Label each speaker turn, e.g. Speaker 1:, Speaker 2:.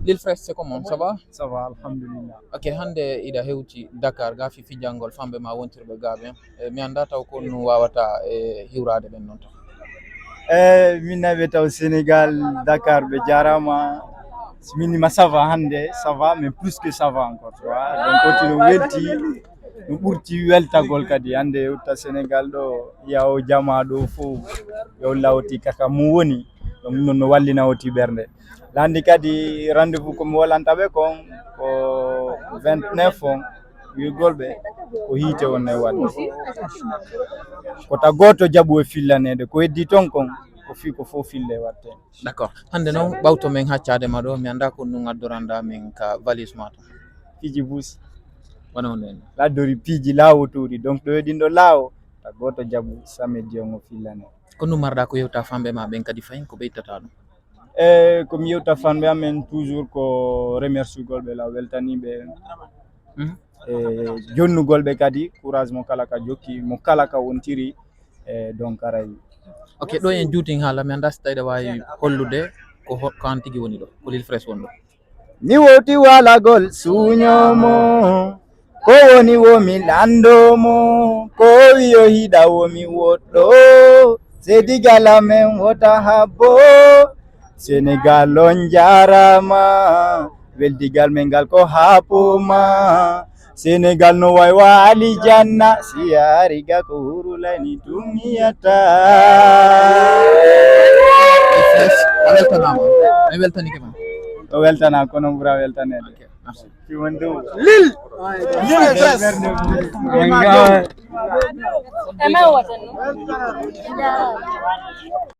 Speaker 1: Lil Fresh, c'est comment? Ça va?
Speaker 2: Ça va, alhamdulillah.
Speaker 1: Ok, hande ida hewti Dakar ga fi fijangol fambe ma wontirbe gabe mi anda taw ko no wawata hiwrade ben non.
Speaker 2: Min naɓe taw Sénégal, Dakar ɓe jarama. Minima ça va hande, ça va, mais plus que ça va encore, tu vois. Donc otino welti, no ɓurti weltagol kadi hande yewta Sénégal ɗo yawo jama ɗo fof yo lawti kaka mo woni donc non no wallina oti ɓernde. Landi kadi rendez-vous ko mi wolantaɓe kon ko 29 on wirgolɓe ko hiite wonne wadde kota goto jaɓu e fillanede ko heddi ton kon ko fi ko fof fille watte.
Speaker 1: D'accord, hande non ɓawto men haccade ma ɗo mi anda ko no gaddoranda min ka valise ma to
Speaker 2: fiji buusi
Speaker 1: wona on
Speaker 2: laddori piiji laawotoɗi donc ɗo heɗinɗo laawo ta goto jaɓu samedi on o fillane
Speaker 1: ko numarɗa ko yewta famɓe ma ɓen kadi fayin ko ɓeytata ɗum
Speaker 2: komi yewta famɓe amen toujours ko remerciugol ɓe law weltaniɓe e jonnugol ɓe kadi courage mo kala ka jokki mo kala ka wontiri donc arayi.
Speaker 1: Ok, ɗo en juutin haala mi anda so tawi ɗa wawi hollude ko an tigui woni ɗo ko Lil Fresh woni ɗo.
Speaker 2: Mi woti walagol suñomo ko woni womi landomo ko wiyo hiɗa womi woɗɗo sedigal amen wota habbo Sénégal on jarama weldigal men gal ko happoma Sénégal no waywa alijanna si yariga ko hurulani dumiyata.
Speaker 1: Mi weltanike ma
Speaker 2: o weltana kono ɓura weltanede.
Speaker 1: Lil
Speaker 2: Fresh